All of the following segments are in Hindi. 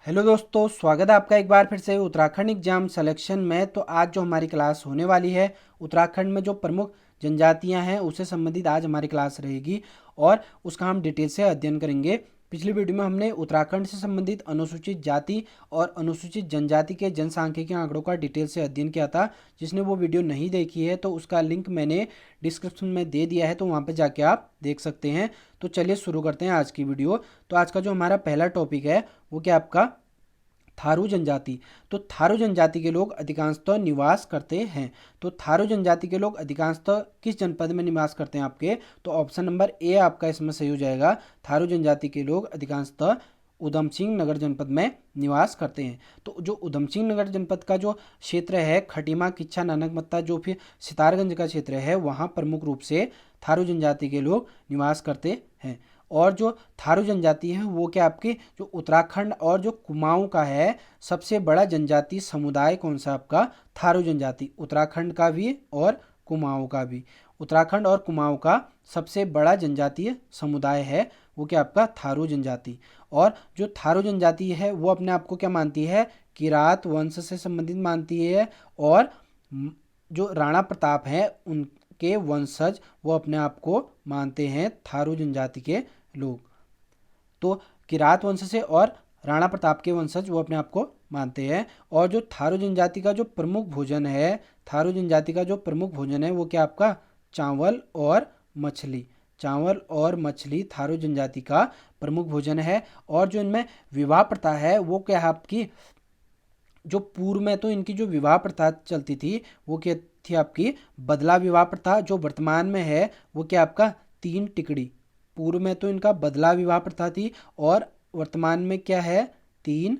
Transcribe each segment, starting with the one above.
हेलो दोस्तों, स्वागत है आपका एक बार फिर से उत्तराखंड एग्जाम सिलेक्शन में। तो आज जो हमारी क्लास होने वाली है, उत्तराखंड में जो प्रमुख जनजातियां हैं उससे संबंधित आज हमारी क्लास रहेगी और उसका हम डिटेल से अध्ययन करेंगे। पिछली वीडियो में हमने उत्तराखंड से संबंधित अनुसूचित जाति और अनुसूचित जनजाति के जनसांख्यिकीय आंकड़ों का डिटेल से अध्ययन किया था। जिसने वो वीडियो नहीं देखी है तो उसका लिंक मैंने डिस्क्रिप्शन में दे दिया है, तो वहाँ पर जाके आप देख सकते हैं। तो चलिए शुरू करते हैं आज की वीडियो। तो आज का जो हमारा पहला टॉपिक है वो क्या आपका थारू जनजाति। तो थारू जनजाति के लोग अधिकांशतः निवास करते हैं। तो थारू जनजाति के लोग अधिकांशतः किस जनपद में निवास करते हैं आपके? तो ऑप्शन नंबर ए आपका इसमें सही हो जाएगा। थारू जनजाति के लोग अधिकांशतः उधम सिंह नगर जनपद में निवास करते हैं। तो जो उधम सिंह नगर जनपद का जो क्षेत्र है, खटीमा, किच्छा, नानकमत्ता, जो फिर सितारगंज का क्षेत्र है, वहाँ प्रमुख रूप से थारू जनजाति के लोग निवास करते हैं। और जो थारू जनजाति है वो क्या आपके जो उत्तराखंड और जो कुमाऊं का है, सबसे बड़ा जनजाति समुदाय कौन सा आपका? थारू जनजाति। उत्तराखंड का भी और कुमाऊं का भी। उत्तराखंड और कुमाऊं का सबसे बड़ा जनजातीय समुदाय है वो क्या आपका? थारू जनजाति। और जो थारू जनजाति है वो अपने आप को क्या मानती है? किरात वंश से संबंधित मानती है। और जो राणा प्रताप है उनके वंशज वो अपने आप को मानते हैं थारू जनजाति के लोग। तो किरात वंश से और राणा प्रताप के वंशज वो अपने आप को मानते हैं। और जो थारू जनजाति का जो प्रमुख भोजन है, थारू जनजाति का जो प्रमुख भोजन है वो क्या आपका? चावल और मछली। चावल और मछली थारू जनजाति का प्रमुख भोजन है। और जो इनमें विवाह प्रथा है वो क्या है आपकी? जो पूर्व में तो इनकी जो विवाह प्रथा चलती थी वो क्या थी आपकी? बदला विवाह प्रथा। जो वर्तमान में है वो क्या आपका? तीन टिकड़ी। पूर्व में तो इनका बदला विवाह प्रथा थी और वर्तमान में क्या है? तीन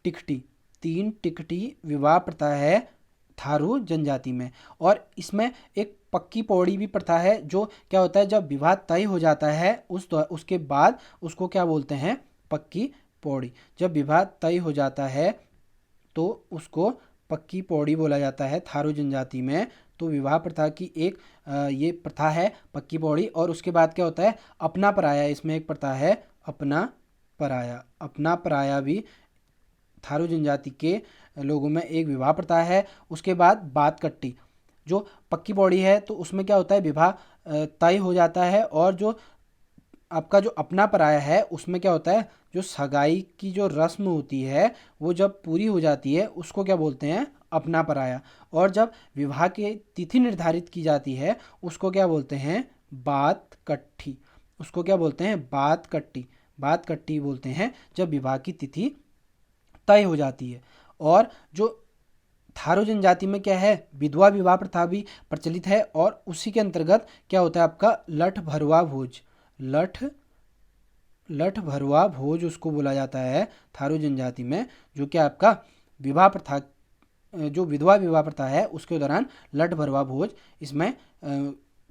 टिकटी। तीन टिकटी विवाह प्रथा है थारू जनजाति में। और इसमें एक पक्की पौड़ी भी प्रथा है। जो क्या होता है, जब विवाह तय हो जाता है उसके बाद उसको क्या बोलते हैं? पक्की पौड़ी। जब विवाह तय हो जाता है तो उसको पक्की पौड़ी बोला जाता है थारू जनजाति में। तो विवाह प्रथा की एक ये प्रथा है पक्की पौड़ी। और उसके बाद क्या होता है? अपना पराया। इसमें एक प्रथा है अपना पराया। अपना पराया भी थारू जनजाति के लोगों में एक विवाह प्रथा है। उसके बाद बात कट्टी। जो पक्की पौड़ी है तो उसमें क्या होता है? विवाह तय हो जाता है। और जो आपका जो अपना पराया है उसमें क्या होता है? जो सगाई की जो रस्म होती है वो जब पूरी हो जाती है उसको क्या बोलते हैं? अपना पराया। और जब विवाह की तिथि निर्धारित की जाती है उसको क्या बोलते हैं? बात कट्ठी। उसको क्या बोलते हैं? बात कट्टी। बात कट्टी बोलते हैं जब विवाह की तिथि तय हो जाती है। और जो थारू जनजाति में क्या है? विधवा विवाह प्रथा भी प्रचलित है। और उसी के अंतर्गत क्या होता है आपका? लठ भरुआ भोज। लठ लठ भरुआ भोज उसको बोला जाता है थारू जनजाति में। जो कि आपका विवाह प्रथा, जो विधवा विवाह प्रथा है उसके दौरान लठ भरुआ भोज इसमें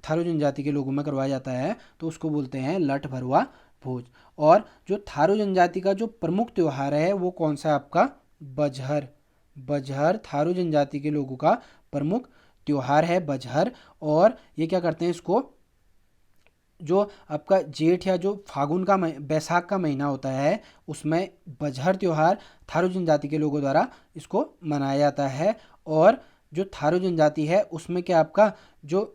थारू जनजाति के लोगों में करवाया जाता है। तो उसको बोलते हैं लठ भरुआ भोज। और जो थारू जनजाति का जो प्रमुख त्योहार है वो कौन सा है आपका? बजहर। बजहर थारू जनजाति के लोगों का प्रमुख त्योहार है बजहर। और ये क्या करते हैं? इसको जो आपका जेठ या जो फागुन का बैसाख का महीना होता है उसमें बजहर त्योहार थारू जनजाति के लोगों द्वारा इसको मनाया जाता है। और जो थारू जनजाति है उसमें क्या आपका जो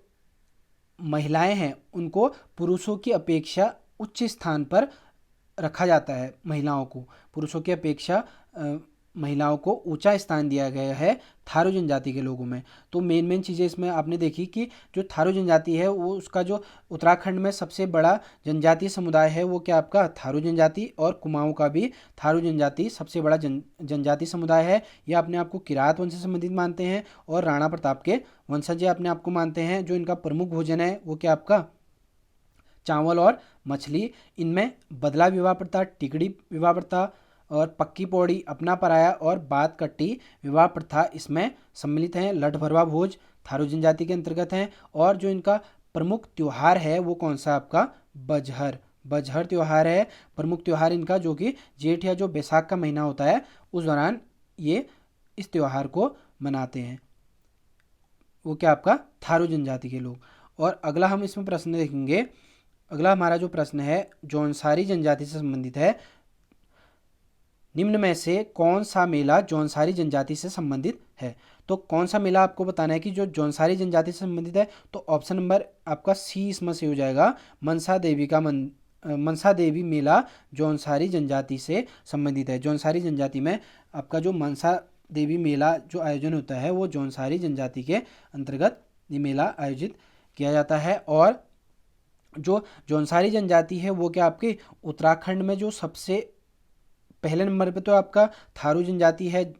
महिलाएं हैं उनको पुरुषों की अपेक्षा उच्च स्थान पर रखा जाता है। महिलाओं को पुरुषों की अपेक्षा महिलाओं को ऊंचा स्थान दिया गया है थारू जनजाति के लोगों में। तो मेन चीज़ें इसमें आपने देखी कि जो थारू जनजाति है वो उसका जो उत्तराखंड में सबसे बड़ा जनजातीय समुदाय है वो क्या आपका? थारू जनजाति। और कुमाऊं का भी थारू जनजाति सबसे बड़ा जनजातीय समुदाय है। ये अपने आप को किरात वंश से संबंधित मानते हैं और राणा प्रताप के वंशज अपने आप को मानते हैं। जो इनका प्रमुख भोजन है वो क्या आपका? चावल और मछली। इनमें बदला विवाह प्रथा, टिकड़ी विवाह प्रथा और पक्की पौड़ी, अपना पराया और बात कट्टी विवाह प्रथा इसमें सम्मिलित हैं। लठ भरवा भोज थारू जनजाति के अंतर्गत हैं। और जो इनका प्रमुख त्योहार है वो कौन सा आपका? बजहर। बजहर त्योहार है प्रमुख त्योहार इनका, जो कि जेठ या जो बैसाख का महीना होता है उस दौरान ये इस त्योहार को मनाते हैं। वो क्या आपका? थारू जनजाति के लोग। और अगला हम इसमें प्रश्न देखेंगे। अगला हमारा जो प्रश्न है जौनसारी जनजाति से संबंधित है। निम्न में से कौन सा मेला जौनसारी जनजाति से संबंधित है? तो कौन सा मेला आपको बताना है कि जो जौनसारी जनजाति से संबंधित है, तो ऑप्शन नंबर आपका सी इसमें से हो जाएगा। मनसा देवी मेला जौनसारी जनजाति से संबंधित है। जौनसारी जनजाति में आपका जो मनसा देवी मेला जो आयोजन होता है वो जौनसारी जनजाति के अंतर्गत ये मेला आयोजित किया जाता है। और जो जौनसारी जनजाति है वो क्या आपके उत्तराखंड में जो सबसे पहले नंबर पे तो आपका थारू जनजाति है।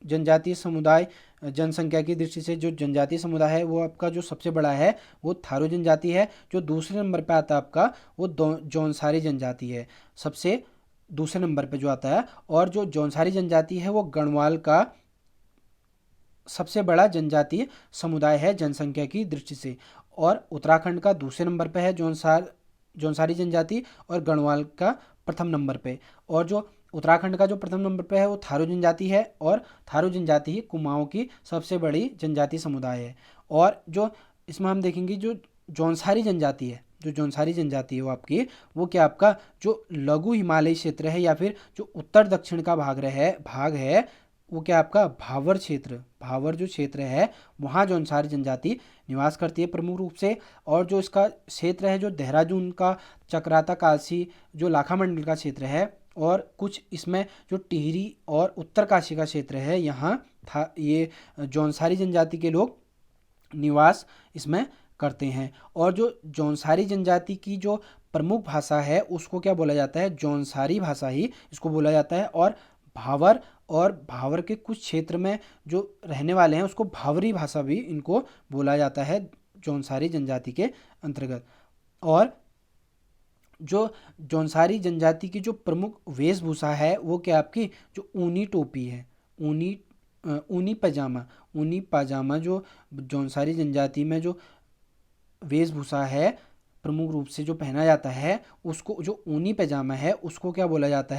जनजातीय समुदाय जनसंख्या की दृष्टि से जो जनजातीय समुदाय है वो आपका जो सबसे बड़ा है वो थारू जनजाति है। जो दूसरे नंबर पे आता है आपका वो जौनसारी जनजाति है, सबसे दूसरे नंबर पे जो आता है। और जो जौनसारी जनजाति है वो गढ़वाल का सबसे बड़ा जनजातीय समुदाय है जनसंख्या की दृष्टि से। और उत्तराखंड का दूसरे नंबर पे है जौनसारी जनजाति और गढ़वाल का प्रथम नंबर पे। और जो उत्तराखंड का जो प्रथम नंबर पे है वो थारू जनजाति है और थारू जनजाति ही कुमाऊं की सबसे बड़ी जनजातीय समुदाय है। और जो इसमें हम देखेंगे जो जौनसारी जनजाति है, जो जौनसारी जनजाति है वो क्या आपका जो लघु हिमालयी क्षेत्र है या फिर जो उत्तर दक्षिण का भाग है वो क्या आपका भावर जो क्षेत्र है वहाँ जौनसारी जनजाति निवास करती है प्रमुख रूप से। और जो इसका क्षेत्र है जो देहरादून का चक्राता काशी जो लाखा मंडल का क्षेत्र है और कुछ इसमें जो टिहरी और उत्तरकाशी का क्षेत्र है यहाँ था ये जौनसारी जनजाति के लोग निवास इसमें करते हैं। और जो जौनसारी जनजाति की जो प्रमुख भाषा है उसको क्या बोला जाता है, जौनसारी भाषा ही इसको बोला जाता है। और भावर के कुछ क्षेत्र में जो रहने वाले हैं उसको भावरी भाषा भी इनको बोला जाता है जौनसारी जनजाति के अंतर्गत। और जो जौनसारी जनजाति की जो प्रमुख वेशभूषा है वो क्या आपकी जो ऊनी टोपी है, ऊनी पजामा जो जौनसारी जनजाति में जो वेशभूषा है प्रमुख रूप से जो पहना जाता है उसको जो ऊनी पजामा है उसको क्या बोला जाता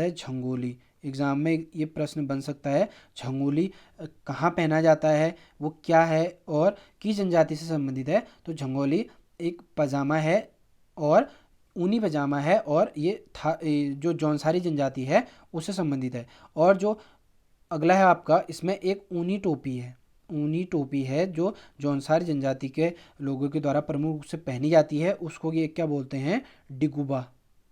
है, झंगोली। एग्ज़ाम में ये प्रश्न बन सकता है, झंगोली कहाँ पहना जाता है, वो क्या है और किस जनजाति से संबंधित है? तो झंगोली एक पजामा है और ऊनी पजामा है और ये जो जौनसारी जनजाति है उससे संबंधित है। और जो अगला है आपका इसमें एक ऊनी टोपी है जो जौनसारी जनजाति के लोगों के द्वारा प्रमुख रूप से पहनी जाती है, उसको ये क्या बोलते हैं,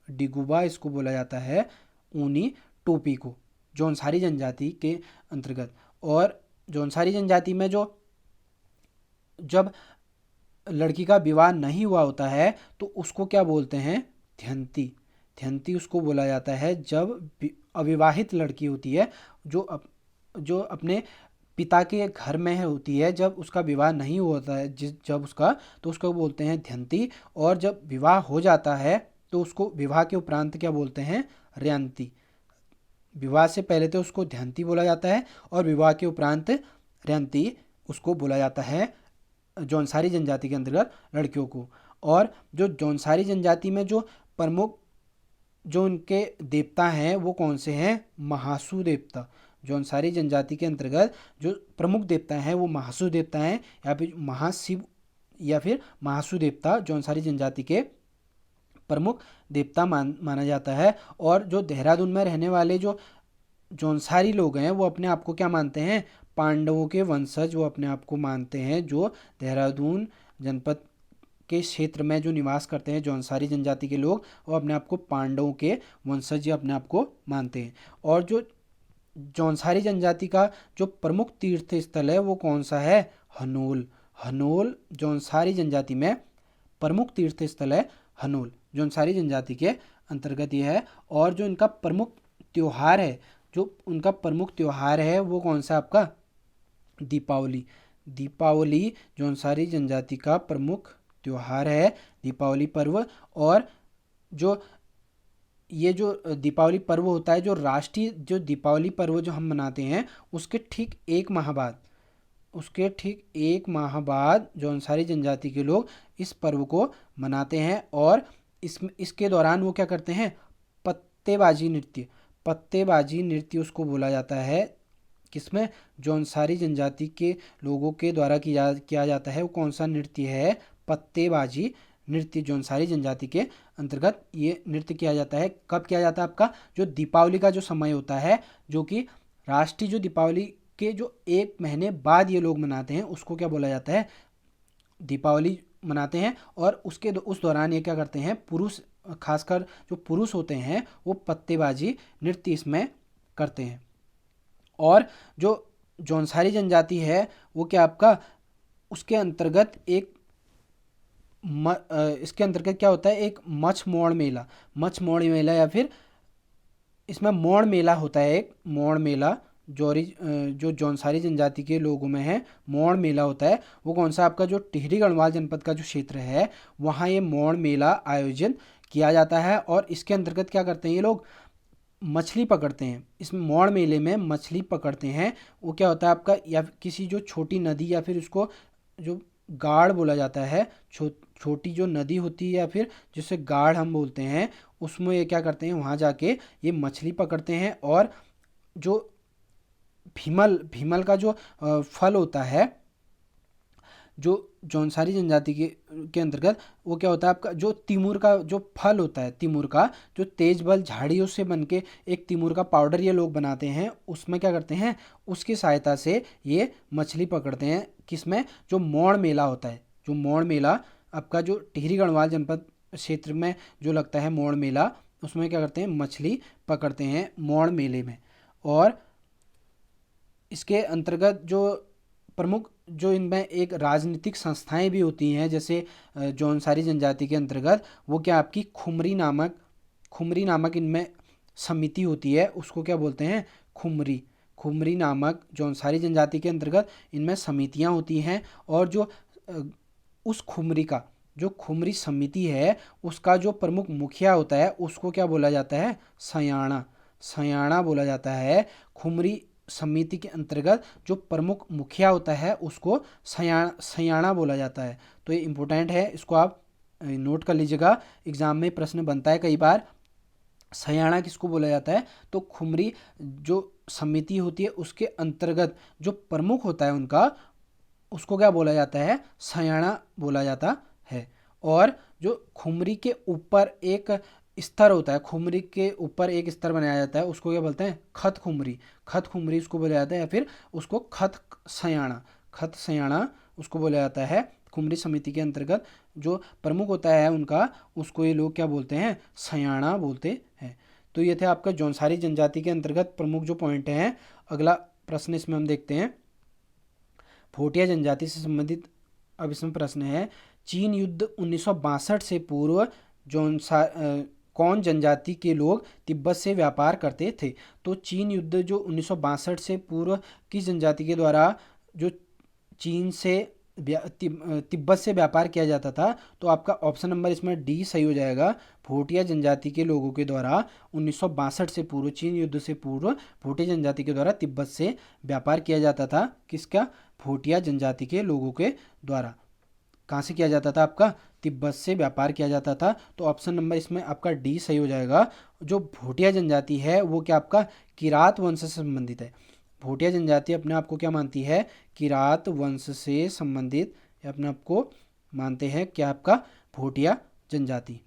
डिगुबा इसको बोला जाता है ऊनी टोपी को जौनसारी जनजाति के अंतर्गत। और जौनसारी जनजाति में जो जब लड़की का विवाह नहीं हुआ होता है तो उसको क्या बोलते हैं, थ्यंती उसको बोला जाता है। जब अविवाहित लड़की होती है जो अपने पिता के घर में होती है, जब उसका विवाह नहीं होता है तो उसको बोलते हैं थ्यंती। और जब विवाह हो जाता है तो उसको विवाह के उपरांत क्या बोलते हैं, रेंती। विवाह से पहले तो उसको ध्यांति बोला जाता है और विवाह के उपरांत रेंती उसको बोला जाता है जौनसारी जनजाति के अंतर्गत लड़कियों को। और जो जौनसारी जनजाति में जो प्रमुख जो उनके देवता हैं वो कौन से हैं, महासू देवता। जौनसारी जनजाति के अंतर्गत जो प्रमुख देवता हैं वो महासू देवता हैं या फिर महाशिव या फिर महासू देवता जौनसारी जनजाति के प्रमुख देवता माना जाता है। और जो देहरादून में रहने वाले जो जौनसारी लोग हैं वो अपने आप को क्या मानते हैं, पांडवों के वंशज वो अपने आप को मानते हैं। जो देहरादून जनपद के क्षेत्र में जो निवास करते हैं जौनसारी जनजाति के लोग वो अपने आप को पांडवों के वंशज अपने आप को मानते हैं। और जो जौनसारी जनजाति का जो प्रमुख तीर्थ स्थल है वो कौन सा है, हनोल जौनसारी जनजाति में प्रमुख तीर्थ स्थल है हनोल, जौनसारी जनजाति के अंतर्गत ये है। और जो इनका प्रमुख त्योहार है वो कौन सा आपका, दीपावली जौनसारी जनजाति का प्रमुख त्योहार है दीपावली पर्व। और जो ये जो दीपावली पर्व होता है जो राष्ट्रीय जो दीपावली पर्व जो हम मनाते हैं उसके ठीक एक माह बाद जौनसारी जनजाति के लोग इस पर्व को मनाते हैं। और इसके दौरान वो क्या करते हैं, पत्तेबाजी नृत्य उसको बोला जाता है, किसमें, जौनसारी जनजाति के लोगों के द्वारा किया जाता है। वो कौन सा नृत्य है, पत्तेबाजी नृत्य जौनसारी जनजाति के अंतर्गत ये नृत्य किया जाता है। कब किया जाता है? आपका जो दीपावली का जो समय होता है, जो कि राष्ट्रीय जो दीपावली के जो 1 महीने बाद ये लोग मनाते हैं, उसको क्या बोला जाता है? दीपावली मनाते हैं। और उस दौरान ये क्या करते हैं, पुरुष, खासकर जो पुरुष होते हैं वो पत्तेबाजी नृत्य इसमें करते हैं। और जो जौनसारी जनजाति है वो क्या आपका उसके अंतर्गत इसके अंतर्गत क्या होता है, एक मछ मोड़ मेला या फिर इसमें मोड़ मेला होता है। एक मोड़ मेला जो जौनसारी जनजाति के लोगों में है, मोड़ मेला होता है। वो कौन सा? आपका जो टिहरी गढ़वाल जनपद का जो क्षेत्र है वहाँ ये मोड़ मेला आयोजन किया जाता है। और इसके अंतर्गत क्या करते हैं ये लोग? मछली पकड़ते हैं। इस मोड़ मेले में मछली पकड़ते हैं। वो क्या होता है आपका, या किसी जो छोटी नदी या फिर उसको जो गाड़ बोला जाता है, छोटी जो नदी होती है या फिर जिसे गाड़ हम बोलते हैं, उसमें ये क्या करते हैं, वहाँ जाके ये मछली पकड़ते हैं। और जो भीमल का जो फल होता है, जो जौनसारी जनजाति के अंतर्गत वो क्या होता है आपका, जो तिमूर का जो फल होता है, तिमूर का जो तेज बल झाड़ियों से बनके एक तिमूर का पाउडर ये लोग बनाते हैं, उसमें क्या करते हैं, उसकी सहायता से ये मछली पकड़ते हैं। किसमें? जो मोड़ मेला होता है, जो मोड़ मेला आपका जो टिहरी गढ़वाल जनपद क्षेत्र में जो लगता है मोड़ मेला, उसमें क्या करते हैं, मछली पकड़ते हैं मोड़ मेले में। और इसके अंतर्गत जो प्रमुख जो इनमें एक राजनीतिक संस्थाएं भी होती हैं, जैसे जौनसारी जनजाति के अंतर्गत वो क्या आपकी खुमरी नामक इनमें समिति होती है, उसको क्या बोलते हैं? खुमरी नामक जौनसारी जनजाति के अंतर्गत इनमें समितियां होती हैं। और जो उस खुमरी समिति है उसका जो प्रमुख मुखिया होता है उसको क्या बोला जाता है? सयाना बोला जाता है। खुमरी समिति के अंतर्गत जो प्रमुख मुखिया होता है उसको सयाना बोला जाता है। तो ये इम्पोर्टेंट है, इसको आप नोट कर लीजिएगा, एग्जाम में प्रश्न बनता है कई बार। सयाना किसको बोला जाता है? तो खुमरी जो समिति होती है उसके अंतर्गत जो प्रमुख होता है उनका, उसको क्या बोला जाता है? सयाना बोला जाता है। और जो खुमरी के ऊपर एक स्तर होता है, खुमरी के ऊपर एक स्तर बनाया जाता है, उसको क्या बोलते हैं? खत खुमरी उसको बोला जाता है, या फिर उसको खत सयाना उसको बोला जाता है। खुमरी समिति के अंतर्गत जो प्रमुख होता है उनका, उसको ये लोग क्या बोलते हैं? सयाना बोलते हैं। तो ये थे आपका जौनसारी जनजाति के अंतर्गत प्रमुख जो पॉइंट हैं। अगला प्रश्न इसमें हम देखते हैं, भोटिया जनजाति से संबंधित। अब इसमें प्रश्न है, चीन युद्ध 1962 से पूर्व कौन जनजाति के लोग तिब्बत से व्यापार करते थे? तो चीन युद्ध जो 1962 से पूर्व किस जनजाति के द्वारा जो चीन से तिब्बत से व्यापार किया जाता था? तो आपका ऑप्शन नंबर इसमें डी सही हो जाएगा। भोटिया जनजाति के लोगों के द्वारा 1962 से पूर्व, चीन युद्ध से पूर्व भोटिया जनजाति के द्वारा तिब्बत से व्यापार किया जाता था। किसका? भोटिया जनजाति के लोगों के द्वारा। कहाँ से किया जाता था? आपका तिब्बत से व्यापार किया जाता था। तो ऑप्शन नंबर इसमें आपका डी सही हो जाएगा। जो भोटिया जनजाति है वो क्या आपका किरात वंश से संबंधित है। भोटिया जनजाति अपने आप को क्या मानती है? किरात वंश से संबंधित अपने आप को मानते हैं, क्या आपका भोटिया जनजाति।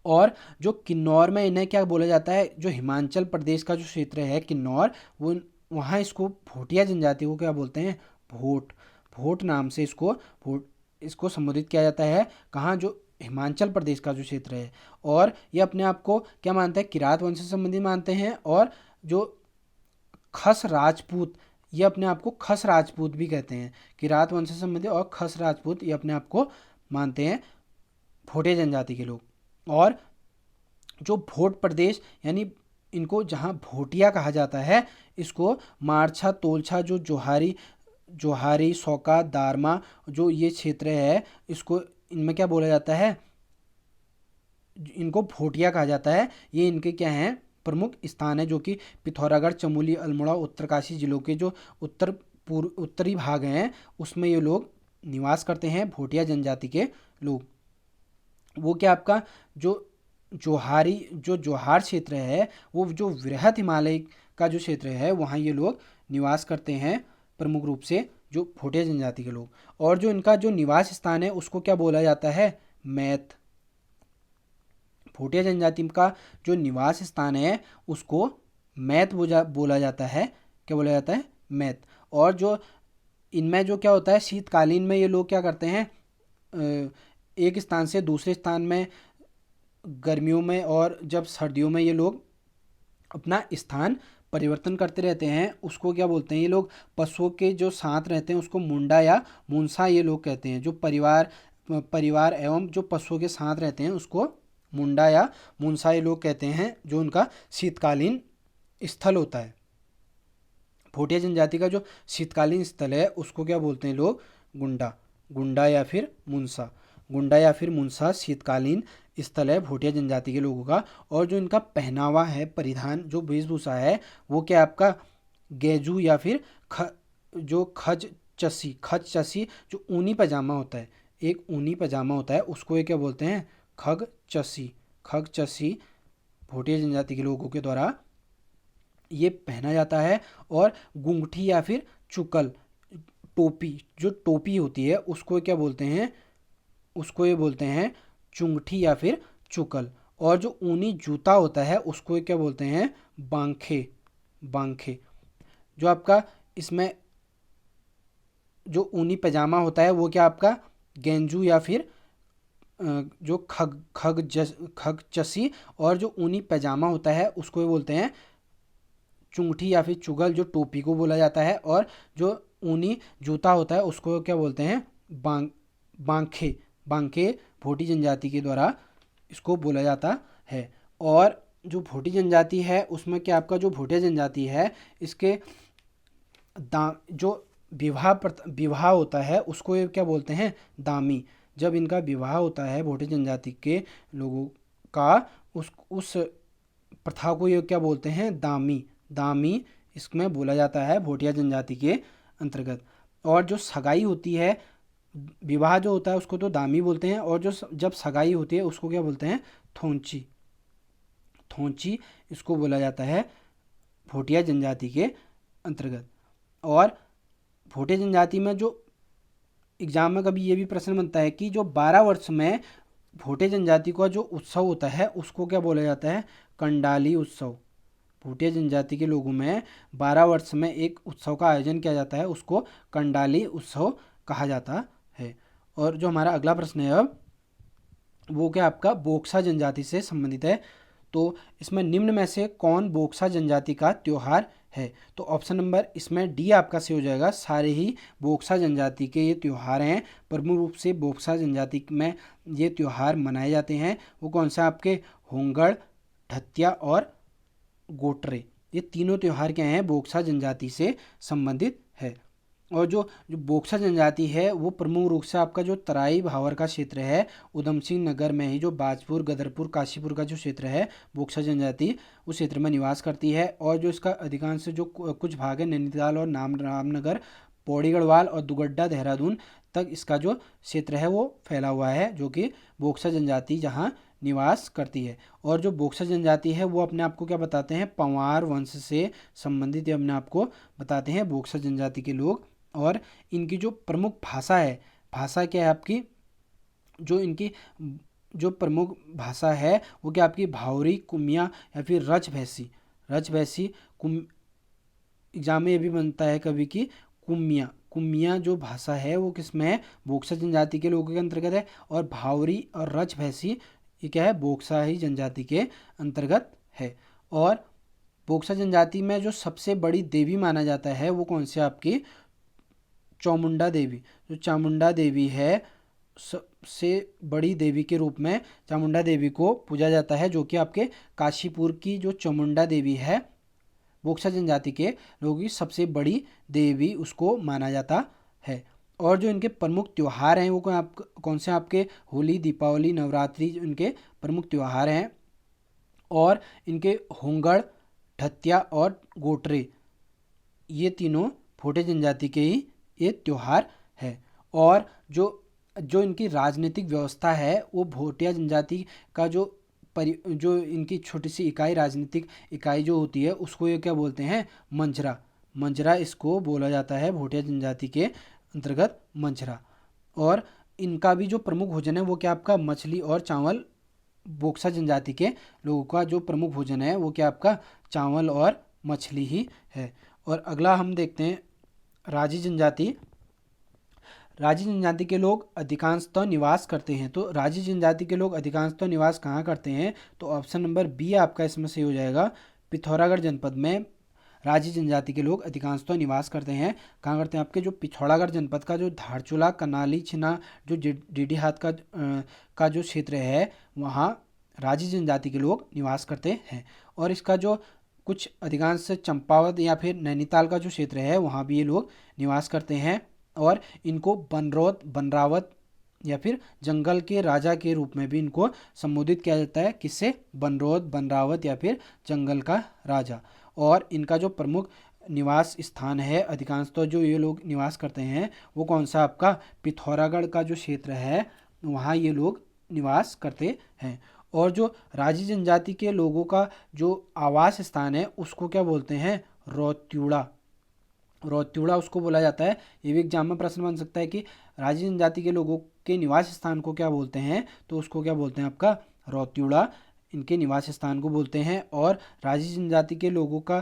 और जो किन्नौर में इन्हें क्या बोला जाता है? जो हिमाचल प्रदेश का जो क्षेत्र है किन्नौर, वो वहाँ इसको भोटिया जनजाति को क्या बोलते हैं? भोट नाम से इसको संबोधित किया जाता है। कहाँ? जो हिमाचल प्रदेश का जो क्षेत्र है। और ये अपने आप को क्या मानता है? किरात वंश से संबंधित मानते हैं। और जो खस राजपूत, ये अपने आप को खस राजपूत भी कहते हैं। किरात वंश से संबंधित और खस राजपूत ये अपने आप को मानते हैं भोटिया जनजाति के लोग। और जो भोट प्रदेश, यानी इनको जहाँ भोटिया कहा जाता है, इसको मारछा, तोलछा, जो जोहारी, सौका, दारमा जो ये क्षेत्र है, इसको इनमें क्या बोला जाता है? इनको भोटिया कहा जाता है। ये इनके क्या हैं? प्रमुख स्थान है, जो कि पिथौरागढ़, चमोली, अल्मोड़ा, उत्तरकाशी जिलों के जो उत्तरी भाग हैं उसमें ये लोग निवास करते हैं, भोटिया जनजाति के लोग। वो क्या आपका जो जोहार क्षेत्र है, वो जो वृहत हिमालय का जो क्षेत्र है वहाँ ये लोग निवास करते हैं प्रमुख रूप से, जो भोटिया जनजाति के लोग। और जो इनका जो निवास स्थान है उसको क्या बोला जाता है? मैत। भोटिया जनजाति का जो निवास स्थान है उसको मैत बोला जाता है। क्या बोला जाता है? मैत। और जो इनमें जो क्या होता है, शीतकालीन में ये लोग क्या करते हैं, एक स्थान से दूसरे स्थान में गर्मियों में और जब सर्दियों में ये लोग अपना स्थान परिवर्तन करते रहते हैं। उसको क्या बोलते हैं ये लोग, पशुओं के जो साथ रहते हैं उसको मुंडा या मुंसा ये लोग कहते हैं। जो परिवार एवं जो पशुओं के साथ रहते हैं उसको मुंडा या मुंसा ये लोग कहते हैं, जो उनका शीतकालीन स्थल होता है। भोटिया जनजाति का जो शीतकालीन स्थल है उसको क्या बोलते हैं लोग, गुंडा या फिर मुंसा। गुंडा या फिर मुंसा शीतकालीन स्थल है भोटिया जनजाति के लोगों का। और जो इनका पहनावा है, परिधान जो वेशभूषा है, वो क्या आपका गेजू या फिर जो खच चसी जो ऊनी पजामा होता है, एक ऊनी पजामा होता है, उसको ये क्या बोलते हैं, खग चसी भोटिया जनजाति के लोगों के द्वारा ये पहना जाता है। और गुंगठी या फिर चुकल, जो टोपी होती है उसको क्या बोलते हैं, उसको ये बोलते हैं चुंगठी या फिर चुकल। और जो ऊनी जूता होता है उसको क्या बोलते हैं, बांखे। जो आपका इसमें जो ऊनी पजामा होता है वो क्या आपका गेंजू या फिर जो खग चसी। और जो ऊनी पजामा होता है उसको ये बोलते हैं चुंगठी या फिर चुगल, जो टोपी को बोला जाता है। और जो ऊनी जूता होता है उसको क्या बोलते हैं, बांखे भोटी जनजाति के द्वारा इसको बोला जाता है। और जो भोटी जनजाति है उसमें क्या आपका जो भोटिया जनजाति है इसके जो विवाह होता है उसको ये क्या बोलते हैं, दामी। जब इनका विवाह होता है भोटी जनजाति के लोगों का, उस प्रथा को ये क्या बोलते हैं, दामी इसमें बोला जाता है भोटिया जनजाति के अंतर्गत। और जो सगाई होती है, विवाह जो होता है उसको तो दामी बोलते हैं, और जो जब सगाई होती है उसको क्या बोलते हैं, थोंची इसको बोला जाता है भोटिया जनजाति के अंतर्गत। और भोटिया जनजाति में जो एग्जाम में कभी ये भी प्रश्न बनता है कि जो 12 वर्ष में भोटिया जनजाति का जो उत्सव होता है उसको क्या बोला जाता है, कंडाली उत्सव। भोटिया जनजाति के लोगों में 12 वर्ष में एक उत्सव का आयोजन किया जाता है, उसको कंडाली उत्सव कहा जाता है। और जो हमारा अगला प्रश्न है अब वो क्या आपका बोक्सा जनजाति से संबंधित है। तो इसमें निम्न में से कौन बोक्सा जनजाति का त्योहार है? तो ऑप्शन नंबर इसमें डी आपका से हो जाएगा। सारे ही बोक्सा जनजाति के ये त्यौहार हैं। प्रमुख रूप से बोक्सा जनजाति में ये त्यौहार मनाए जाते हैं। वो कौन सा आपके होंगड़, ढत्या और गोटरे, ये तीनों त्यौहार क्या हैं, बोक्सा जनजाति से संबंधित है। और जो बोक्सा जनजाति है वो प्रमुख रूप से आपका जो तराई भावर का क्षेत्र है, उधम सिंह नगर में ही जो बाजपुर, गदरपुर, काशीपुर का जो क्षेत्र है, बोक्सा जनजाति उस क्षेत्र में निवास करती है। और जो इसका अधिकांश जो कुछ भाग है नैनीताल और रामनगर, पौड़ी गढ़वाल और दुगड्डा, देहरादून तक इसका जो क्षेत्र है वो फैला हुआ है, जो कि बोक्सा जनजाति जहाँ निवास करती है। और जो बोक्सा जनजाति है वो अपने आप को क्या बताते हैं, पंवार वंश से संबंधित अपने आप को बताते हैं बोक्सा जनजाति के लोग। और इनकी जो प्रमुख भाषा है, भाषा क्या है आपकी, जो इनकी जो प्रमुख भाषा है वो क्या आपकी भावरी, कुमिया या फिर रजभैसी एग्जाम में ये भी बनता है कभी कि कुमिया जो भाषा है वो किसमें है, बोक्सा जनजाति के लोगों के अंतर्गत है। और भावरी और रजभैसी ये क्या है, बोक्सा ही जनजाति के अंतर्गत है। और बोक्सा जनजाति में जो सबसे बड़ी देवी माना जाता है वो कौन सी आपकी, चामुंडा देवी। जो चामुंडा देवी है सबसे बड़ी देवी के रूप में चामुंडा देवी को पूजा जाता है, जो कि आपके काशीपुर की जो चामुंडा देवी है बोक्सा जनजाति के लोगों की सबसे बड़ी देवी उसको माना जाता है। और जो इनके प्रमुख त्यौहार हैं वो कौन से आपके, होली, दीपावली, नवरात्रि इनके प्रमुख त्यौहार हैं। और इनके होंगड़, ढत्या और गोटरे ये तीनों भोटिया जनजाति के ही ये त्यौहार है। और जो इनकी राजनीतिक व्यवस्था है वो भोटिया जनजाति का जो इनकी छोटी सी इकाई, राजनीतिक इकाई जो होती है उसको ये क्या बोलते हैं, मंझरा इसको बोला जाता है भोटिया जनजाति के अंतर्गत मंझरा। और इनका भी जो प्रमुख भोजन है वो क्या आपका मछली और चावल, बोक्सा जनजाति के लोगों का जो प्रमुख भोजन है वो क्या आपका चावल और मछली ही है। और अगला हम देखते हैं राजी जनजाति। राजी जनजाति के लोग अधिकांशतः निवास करते हैं। तो राजी जनजाति के लोग अधिकांशतः निवास कहाँ करते हैं? तो ऑप्शन नंबर बी आपका इसमें सही हो जाएगा। पिथौरागढ़ जनपद में राजी जनजाति के लोग अधिकांशतः निवास करते हैं। कहाँ करते हैं? आपके जो पिथौरागढ़ जनपद का जो धारचूला, कनाली, छिना, जो डीडी हाथ का जो क्षेत्र है वहाँ राजी जनजाति के लोग निवास करते हैं। और इसका जो कुछ अधिकांश चंपावत या फिर नैनीताल का जो क्षेत्र है वहाँ भी ये लोग निवास करते हैं। और इनको बनरोत, बनरावत या फिर जंगल के राजा के रूप में भी इनको संबोधित किया जाता है। किससे? बनरोत, बनरावत या फिर जंगल का राजा। और इनका जो प्रमुख निवास स्थान है अधिकांशतः जो ये लोग निवास करते हैं वो कौन सा? आपका पिथौरागढ़ का जो क्षेत्र है वहाँ ये लोग निवास करते हैं। और जो राजी जनजाति के लोगों का जो आवास स्थान है उसको क्या बोलते हैं? रौत्यूड़ा। रौत्यूड़ा उसको बोला जाता है। ये भी एग्जाम में प्रश्न बन सकता है कि राजी जनजाति के लोगों के निवास स्थान को क्या बोलते हैं? तो उसको क्या बोलते हैं? आपका रौत्यूड़ा इनके निवास स्थान को बोलते हैं। और राजी जनजाति के लोगों का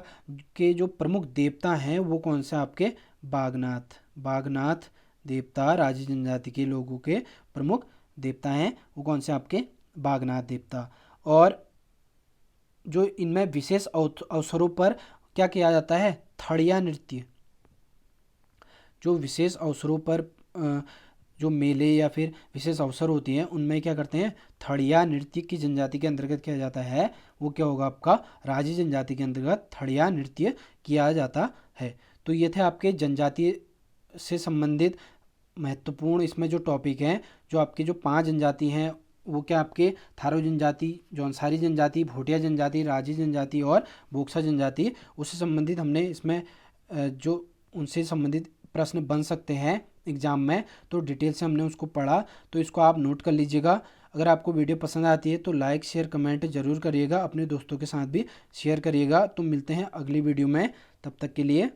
के जो प्रमुख देवता हैं वो कौन सा? आपके बागनाथ। बागनाथ देवता राजी जनजाति के लोगों के प्रमुख देवता हैं वो कौन से? आपके बागनाथ देवता। और जो इनमें विशेष अवसरों पर क्या किया जाता है? थड़िया नृत्य। जो विशेष अवसरों पर जो मेले या फिर विशेष अवसर होती हैं उनमें क्या करते हैं? थड़िया नृत्य की जनजाति के अंतर्गत किया जाता है। वो क्या होगा? आपका राजी जनजाति के अंतर्गत थड़िया नृत्य किया जाता है। तो ये थे आपके जनजाति से संबंधित महत्वपूर्ण इसमें जो टॉपिक हैं। जो आपके जो 5 जनजाति हैं वो क्या आपके थारू जनजाति, जौनसारी जनजाति, भोटिया जनजाति, राजी जनजाति और बोक्सा जनजाति, उससे संबंधित हमने इसमें जो उनसे संबंधित प्रश्न बन सकते हैं एग्जाम में तो डिटेल से हमने उसको पढ़ा। तो इसको आप नोट कर लीजिएगा। अगर आपको वीडियो पसंद आती है तो लाइक, शेयर, कमेंट जरूर करिएगा। अपने दोस्तों के साथ भी शेयर करिएगा। तो मिलते हैं अगली वीडियो में, तब तक के लिए